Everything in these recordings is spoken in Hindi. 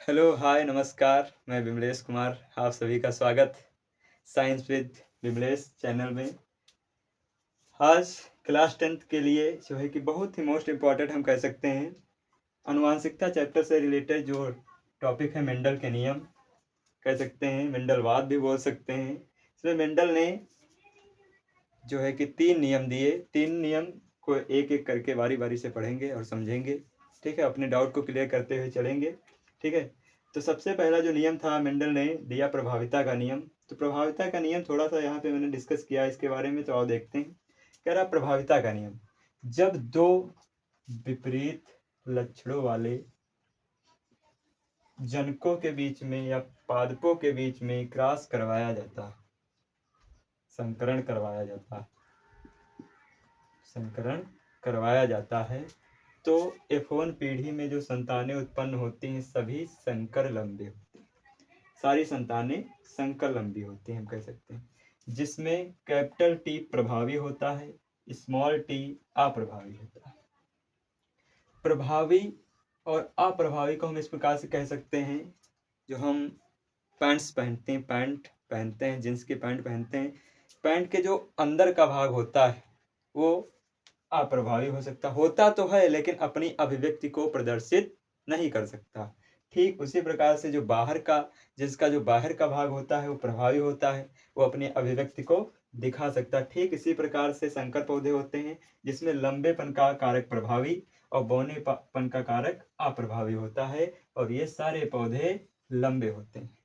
हेलो, हाय, नमस्कार। मैं विमलेश कुमार, आप सभी का स्वागत साइंस विद विमलेश चैनल में। आज क्लास 10th के लिए जो है कि बहुत ही मोस्ट इम्पॉर्टेंट हम कह सकते हैं, आनुवांशिकता चैप्टर से रिलेटेड जो टॉपिक है मेंडल के नियम कह सकते हैं, मेंडलवाद भी बोल सकते हैं। इसमें मेंडल ने जो है कि 3 नियम दिए। 3 नियम को एक एक करके बारी बारी से पढ़ेंगे और समझेंगे। ठीक है, अपने डाउट को क्लियर करते हुए चलेंगे। ठीक है, तो सबसे पहला जो नियम था मेंडल ने दिया प्रभाविता का नियम। तो प्रभाविता का नियम थोड़ा सा यहाँ पे मैंने डिस्कस किया इसके बारे में, तो आओ देखते हैं। कह रहा प्रभाविता का नियम, जब दो विपरीत लक्षणों वाले जनकों के बीच में या पादपों के बीच में क्रॉस करवाया जाता, संकरण करवाया जाता, संकरण करवाया जाता है, तो F1 पीढ़ी में जो संतानें उत्पन्न होती हैं सभी संकर लंबे होती हैं। सारी संतानें संकर लंबी होती हैं, हम कह सकते हैं, जिसमें कैपिटल टी प्रभावी होता है, स्मॉल टी अप्रभावी होता है। प्रभावी और अप्रभावी को हम इस प्रकार से कह सकते हैं, जो हम पैंट्स पहनते हैं, पैंट पहनते हैं, जींस के पैंट पहनते हैं, पैंट के जो अंदर का भाग होता है वो अप्रभावी हो सकता, होता तो है लेकिन अपनी अभिव्यक्ति को प्रदर्शित नहीं कर सकता। ठीक उसी प्रकार से जो बाहर का, जिसका जो बाहर का भाग होता है वो प्रभावी होता है, वो अपनी अभिव्यक्ति को दिखा सकता है। ठीक इसी प्रकार से संकर पौधे होते हैं जिसमें लंबेपन का कारक प्रभावी और बौनेपन का कारक अप्रभावी होता है, और ये सारे पौधे लंबे होते हैं।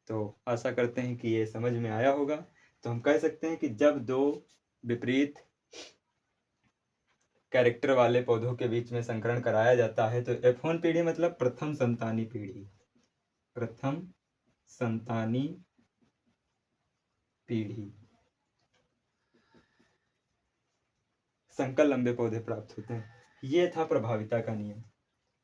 तो आशा करते हैं कि ये समझ में आया होगा। तो हम कह सकते हैं कि जब दो विपरीत कैरेक्टर वाले पौधों के बीच में संकरण कराया जाता है, तो F1 पीढ़ी मतलब प्रथम संतानी पीढ़ी, प्रथम संतानी पीढ़ी, संकर लंबे पौधे प्राप्त होते हैं। ये था प्रभाविता का नियम,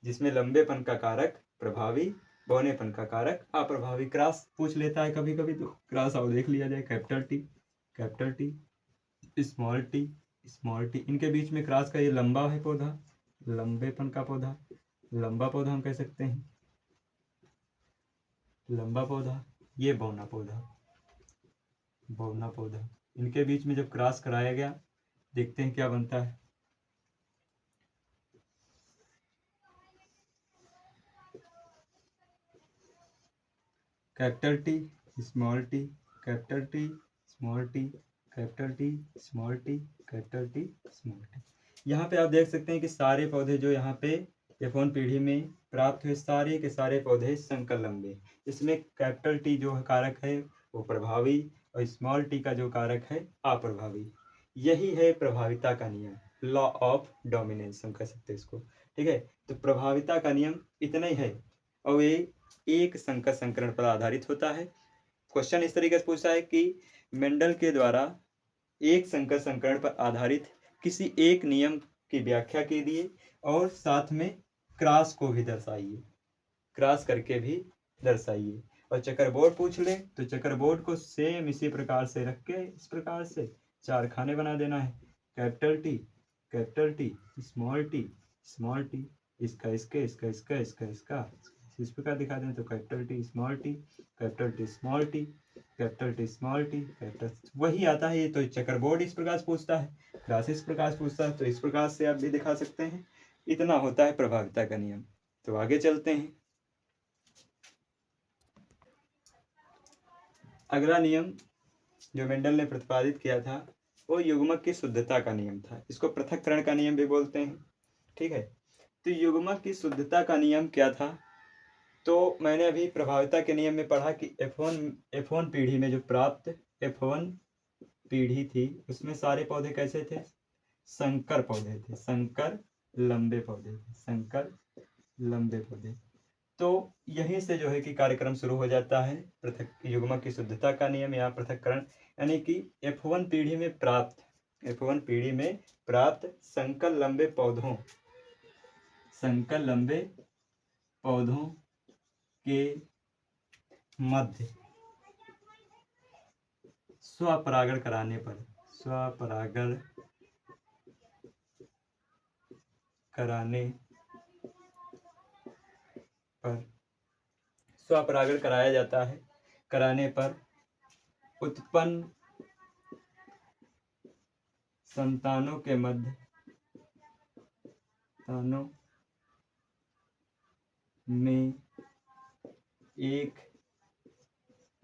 जिसमें लंबेपन का कारक प्रभावी, बौनेपन का कारक अप्रभावी। क्रॉस पूछ लेता है कभी कभी, तो क्रॉस आओ देख लिया जाए। कैपिटल टी, स्मॉल टी, इनके बीच में क्रॉस का ये लंबा है पौधा, लंबेपन का पौधा, लंबा पौधा हम कह सकते हैं, लंबा पौधा। ये बौना पौधा, बौना पौधा। इनके बीच में जब क्रॉस कराया गया, देखते हैं क्या बनता है। Capital T, small T, capital T, small T, capital T, small T, capital T, small T. यहाँ पे आप देख सकते हैं कि सारे पौधे जो यहाँ पे F1 पीढ़ी में प्राप्त हुए, सारे के सारे पौधे संकर लंबे। इसमें कैपिटल टी जो कारक है वो प्रभावी, और स्मॉल टी का जो कारक है अप्रभावी। यही है प्रभाविता का नियम, लॉ ऑफ डोमिनेंस हम कह सकते हैं इसको। ठीक है, तो प्रभाविता का नियम इतना ही है, और ये एक संकर संकरण पर आधारित होता है। क्वेश्चन इस तरीके से पूछा है कि मेंडल के द्वारा एक संकर संकरण पर आधारित किसी एक नियम की व्याख्या कीजिए और साथ में क्रॉस को भी दर्शाइए, क्रॉस करके भी दर्शाइए। और चक्कर बोर्ड पूछ ले तो चक्कर बोर्ड को सेम इसी प्रकार से रख के इस प्रकार से 4 खाने बना देना है। कैपिटल टी, स्मॉल टी, इसका इसके, इसका इसका, इसका इसका, इस प्रकार दिखा दें। तो capital T small T, capital T small T, capital T small T, capital, वही आता है ये। तो चक्कर बोर्ड इस प्रकार से पूछता है, क्लास इस प्रकार से पूछता है, तो इस प्रकार से आप भी दिखा सकते हैं। इतना होता है प्रभाविता का नियम। तो आगे चलते हैं। अगला नियम जो मेंडल ने प्रतिपादित किया था वो युग्मक की शुद्धता का नियम था। इसको पृथक्करण का नियम भी बोलते हैं। ठीक है, तो युग्मक की शुद्धता का नियम क्या था? तो मैंने अभी प्रभाविता के नियम में पढ़ा कि F1 पीढ़ी में जो प्राप्त F1 पीढ़ी थी उसमें सारे पौधे कैसे थे? संकर पौधे थे, संकर लंबे पौधे थे, संकर लंबे पौधे। तो यहीं से जो है कि कार्यक्रम शुरू हो जाता है पृथक युग्मक की शुद्धता का नियम या पृथक्करण, यानी कि F1 पीढ़ी में प्राप्त, F1 पीढ़ी में प्राप्त संकर लंबे पौधों, संकर लंबे पौधों के मध्य स्वपरागण कराने पर, स्वपरागण कराने पर स्वपरागण कराया जाता है। कराने पर उत्पन्न संतानों के मध्य संतानों में एक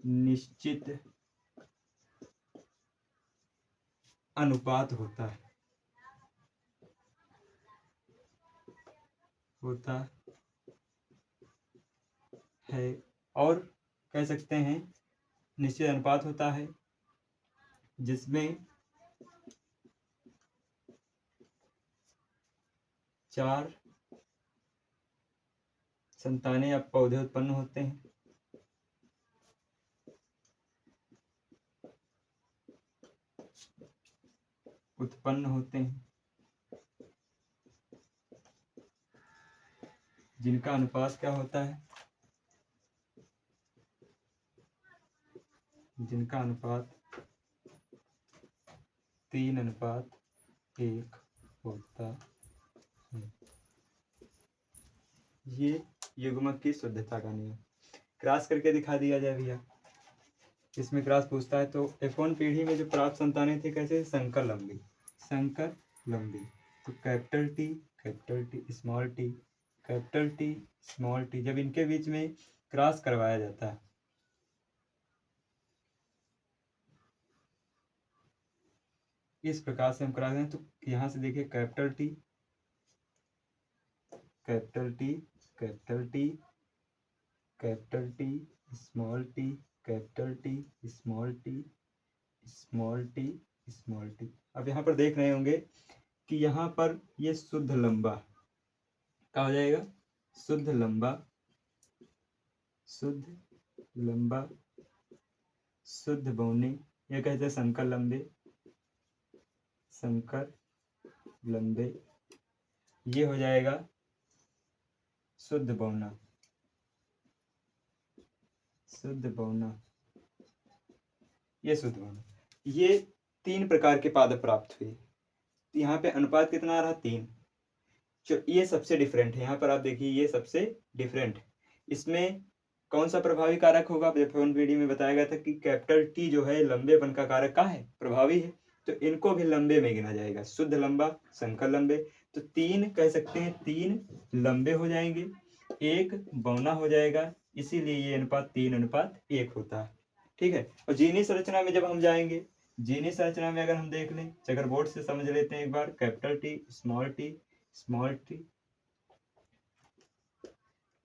निश्चित अनुपात होता है और कह सकते हैं निश्चित अनुपात होता है जिसमें 4 संतानें या पौधे उत्पन्न होते हैं। जिनका अनुपात क्या होता है? जिनका अनुपात 3:1 होता है। ये युग्मक की शुद्धता का नियम। क्रॉस करके दिखा दिया जाए भैया। इसमें क्रॉस पूछता है तो F1 पीढ़ी में जो प्राप्त संतानें थी कैसे? संकर लंबी। तो capital T small T, capital T small T, जब इनके बीच में क्रॉस करवाया जाता है इस प्रकार से हम करा दें तो यहाँ से देखिए capital T small T, capital T small T. अब यहाँ पर देख रहे होंगे कि यहाँ पर ये शुद्ध लंबा क्या हो जाएगा? शुद्ध लंबा, शुद्ध बौने, ये कहते हैं संकर लंबे, ये हो जाएगा शुद्ध बौना, ये शुद्ध बौना। ये 3 प्रकार के पादप प्राप्त हुए। यहाँ पे अनुपात कितना आ रहा? 3। जो ये सबसे डिफरेंट है। यहाँ पर आप देखिए ये सबसे डिफरेंट है। इसमें कौन सा प्रभावी कारक होगा? F1 पीढ़ी में बताया गया था कि कैपिटल टी जो है लंबेपन का कारक का है, प्रभावी है, तो इनको भी लंबे में गिना जाएगा। शुद्ध लंबा, संकर लंबे, तो 3 कह सकते हैं, 3 लंबे हो जाएंगे, 1 बौना हो जाएगा, इसीलिए ये अनुपात 3:1 होता है। ठीक है। और जीनी संरचना में जब हम जाएंगे, जीनी संरचना में अगर हम देख लें, चकर बोर्ड से समझ लेते हैं एक बार, capital T small T,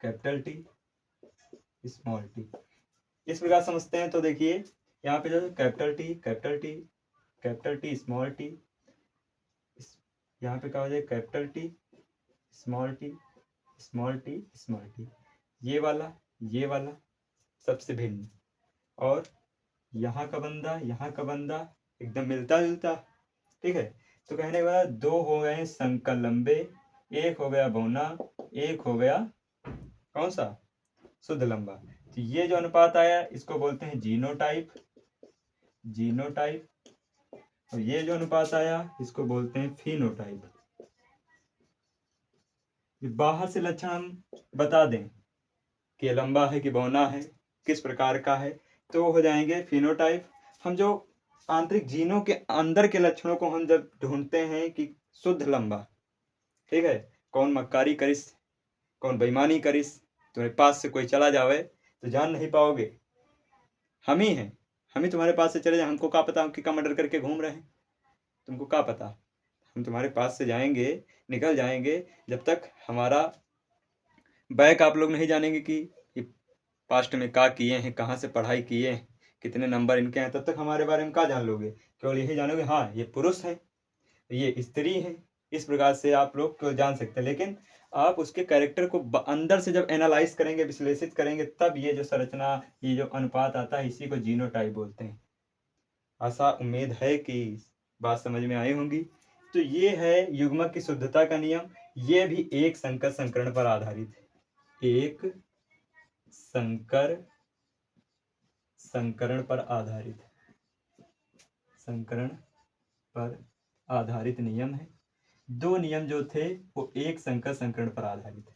capital T small T, इस प्रकार समझते हैं। तो देखिए यहाँ पे जो कैपिटल टी स्मॉल टी, यहाँ पे क्या हो जाए? कैपिटल टी स्मॉल टी, ये वाला सबसे भिन्न, और यहाँ का बंदा एकदम मिलता जुलता। ठीक है। तो कहने का 2 हो गए संकर लंबे, 1 हो गया बौना, 1 हो गया कौन सा? शुद्ध लंबा। तो ये जो अनुपात आया इसको बोलते हैं जीनोटाइप, और ये जो अनुपात आया इसको बोलते हैं फिनोटाइप। बाहर से लक्षण हम बता दें कि लंबा है कि बौना है, किस प्रकार का है, तो हो जाएंगे फिनोटाइप। हम जो आंतरिक जीनों के अंदर के लक्षणों को हम जब ढूंढते हैं कि शुद्ध लंबा, ठीक है, कौन मक्कारी करिस, कौन बेईमानी करिस, तुम्हारे पास से कोई चला जावे तो जान नहीं पाओगे हम ही हैं, हम ही तुम्हारे पास से चले जाए, हमको क्या पता हम क्या मर्डर करके घूम रहे हैं, तुमको क्या पता। हम तुम्हारे पास से जाएंगे, निकल जाएंगे, जब तक हमारा बैक आप लोग नहीं जानेंगे कि पास्ट में क्या किए हैं, कहाँ से पढ़ाई किए हैं, कितने नंबर इनके हैं, तब तक हमारे बारे में क्या जान लोगे? केवल यही जानोगे हाँ ये पुरुष है, ये स्त्री है। इस प्रकार से आप लोग को जान सकते हैं, लेकिन आप उसके कैरेक्टर को अंदर से जब एनालाइज करेंगे, विश्लेषित करेंगे, तब ये जो संरचना, ये जो अनुपात आता है, इसी को जीनोटाइप बोलते हैं। आशा उम्मीद है कि बात समझ में आई होंगी। तो ये है युग्मक की शुद्धता का नियम। ये भी एक संकर संकरण पर आधारित है, एक संकर संकरण पर आधारित नियम है। 2 नियम जो थे वो एक संकर संकरण पर आधारित है।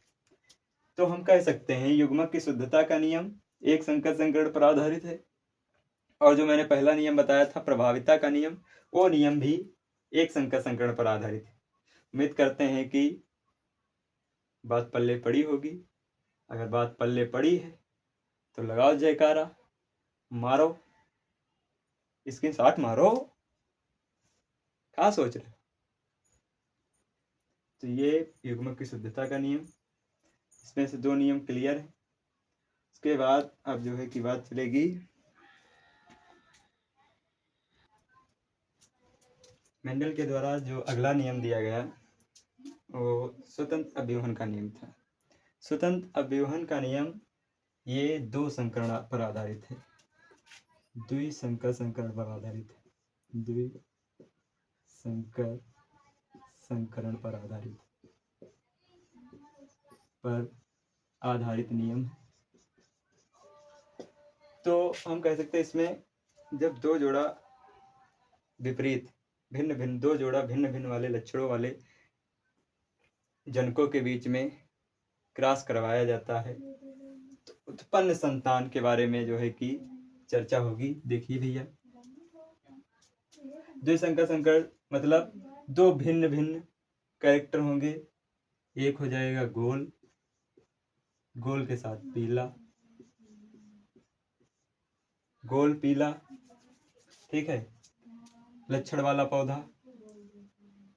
तो हम कह सकते हैं युग्मक की शुद्धता का नियम एक संकर संकरण पर आधारित है, और जो मैंने पहला नियम बताया था प्रभाविता का नियम, वो नियम भी एक संकर संकरण पर आधारित है। उम्मीद करते हैं कि बात पल्ले पड़ी होगी। अगर बात पल्ले पड़ी है तो लगाओ जयकारा, मारो स्क्रीनशॉट मारो, क्या सोच रहे हो। तो ये युग्मक की शुद्धता का नियम, इसमें से दो नियम क्लियर है। उसके बाद अब जो है कि बात चलेगी मेंडल के द्वारा जो अगला नियम दिया गया वो स्वतंत्र अभिवहन का नियम था। स्वतंत्र अभिवहन का नियम ये दो संकरण पर आधारित है, द्विसंकर संकरण पर आधारित है, द्विसंकर संकरण पर आधारित नियम। तो हम कह सकते हैं इसमें जब दो जोड़ा विपरीत दो जोड़ा भिन्न भिन्न वाले लक्षणों वाले जनकों के बीच में क्रॉस करवाया जाता है तो उत्पन्न संतान के बारे में जो है कि चर्चा होगी। देखिए भैया, द्विसंकर संकरण मतलब दो भिन्न भिन्न कैरेक्टर होंगे, एक हो जाएगा गोल, गोल के साथ पीला, गोल पीला, ठीक है, लक्षण वाला पौधा,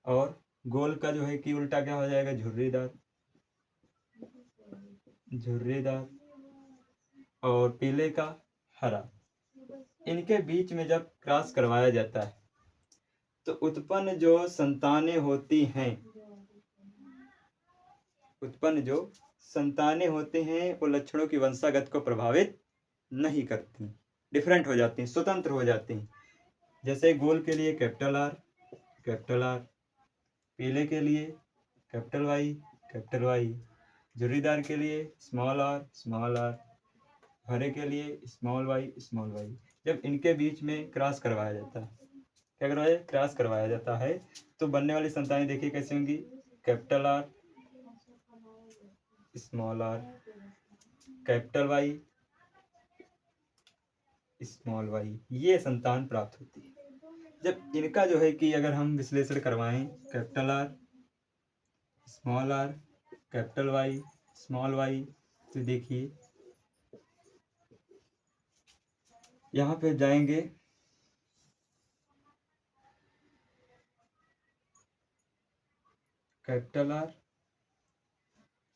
और गोल का जो है कि उल्टा क्या हो जाएगा, झुर्रीदार, झुर्रीदार, और पीले का हरा। इनके बीच में जब क्रॉस करवाया जाता है तो उत्पन्न जो संतानें होती हैं, उत्पन्न जो संतानें होते हैं वो लक्षणों की वंशागत को प्रभावित नहीं करती, डिफरेंट हो जाती हैं, स्वतंत्र हो जाती हैं। जैसे गोल के लिए कैपिटल आर, पीले के लिए कैपिटल वाई, झुर्रीदार के लिए स्मॉल आर, हरे के लिए स्मॉल वाई। जब इनके बीच में क्रॉस करवाया जाता है, क्या करवाया, क्रॉस करवाया जाता है, तो बनने वाली संतानें देखिए कैसे होंगी, capital R, small R, capital Y, small Y, ये संतान प्राप्त होती है। जब इनका जो है कि अगर हम विश्लेषण करवाएं, capital R, small R, capital Y, small Y, तो देखिए यहाँ पे जाएंगे, कैपिटल आर,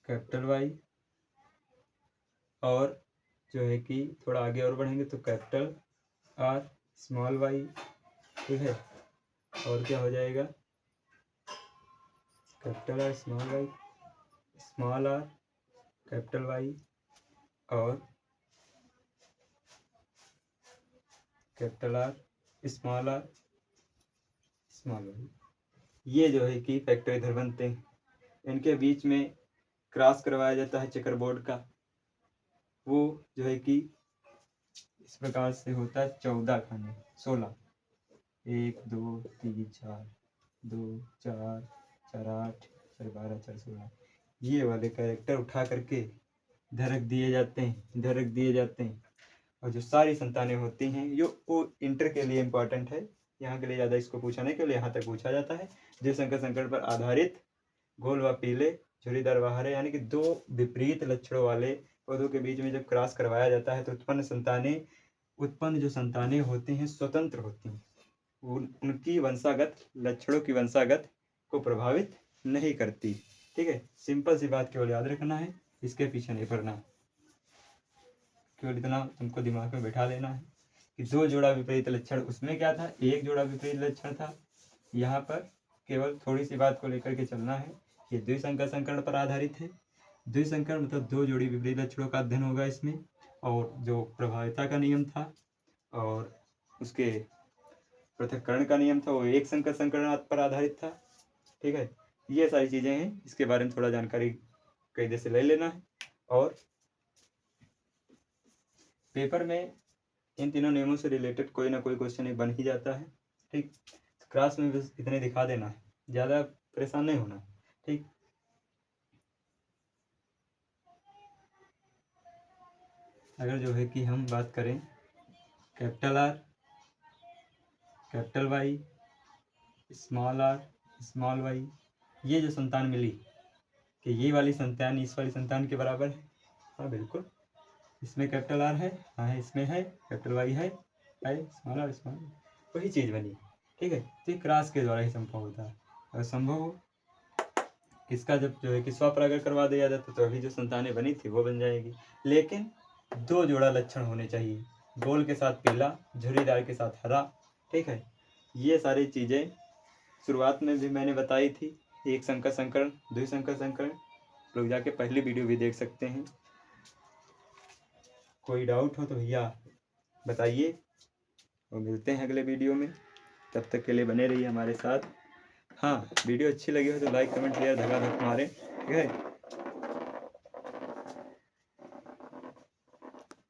कैपिटल वाई, और जो है कि थोड़ा आगे और बढ़ेंगे तो कैपिटल आर, स्मॉल वाई, ठीक है, और क्या हो जाएगा, capital R, small Y, small R, capital Y, और कैपिटल आर, स्मॉल वाई। ये जो है कि फैक्टर इधर बनते हैं, इनके बीच में क्रॉस करवाया जाता है चेकर बोर्ड का, वो जो है कि इस प्रकार से होता है 14 खाने, 16, 1 2 3 4, 2 4 4 8 4 12 4 16, ये वाले कैरेक्टर उठा करके इधर रख दिए जाते हैं, और जो सारी संतानें होती हैं जो वो इंटर के लिए इम्पोर्टेंट है, यहाँ के लिए ज़्यादा इसको पूछा नहीं, केवल यहाँ तक पूछा जाता है। द्विसंकर संकरण पर आधारित गोल व पीले, झुर्रीदार व हरे, यानी कि दो विपरीत लक्षणों वाले पौधों के बीच में जब क्रॉस करवाया जाता है तो उत्पन्न जो संतानें होती हैं स्वतंत्र होती हैं, उनकी वंशागत, लक्षणों की वंशागत को प्रभावित नहीं करती। ठीक है, सिंपल सी बात केवल याद रखना है, इसके पीछे नहीं पड़ना, केवल इतना तुमको दिमाग में बैठा लेना है कि दो जोड़ा विपरीत लक्षण, उसमें क्या था, एक जोड़ा विपरीत लक्षण था। यहाँ पर केवल थोड़ी सी बात को लेकर के चलना है, ये द्विसंकर संकरण पर आधारित है। द्विसंकर मतलब दो जोड़ी विपरीत लक्षणों का अध्ययन होगा इसमें, और जो प्रभाविता का नियम था और उसके पृथक्करण का नियम था वो एक संकर संकरण पर आधारित था। ठीक है, ये सारी चीजें हैं, इसके बारे में थोड़ा जानकारी कायदे से ले लेना है, और पेपर में इन तीनों नियमों से रिलेटेड कोई ना कोई क्वेश्चन बन ही जाता है। ठीक, क्लास में बस इतने दिखा देना है, ज़्यादा परेशान नहीं होना। ठीक, अगर जो है कि हम बात करें capital R, capital Y, small R, small Y, ये जो संतान मिली कि ये वाली संतान इस वाली संतान के बराबर है, हाँ बिल्कुल, इसमें कैपिटल आर है, हाँ है, इसमें है, कैपिटल वाई है, स्मॉल आर स्मॉल, वही चीज़ बनी। ठीक है, तो ये क्रॉस के द्वारा ही संभव होता है। अगर संभव हो इसका जब जो है कि स्वपरागण करवा दिया जाता तो अभी जो संतानें बनी थी वो बन जाएगी। लेकिन 2 जोड़ा लक्षण होने चाहिए, गोल के साथ पीला, झुर्रीदार के साथ हरा। ठीक है, ये सारी चीज़ें शुरुआत में भी मैंने बताई थी, एक संकर संकरण, द्विसंकर संकरण, लोग जाके पहली वीडियो भी देख सकते हैं। कोई डाउट हो तो भैया बताइए, और मिलते हैं अगले वीडियो में, तब तक के लिए बने रहिए हमारे साथ। हाँ, वीडियो अच्छी लगी हो तो लाइक कमेंट शेयर धगाधक मारें। ठीक है।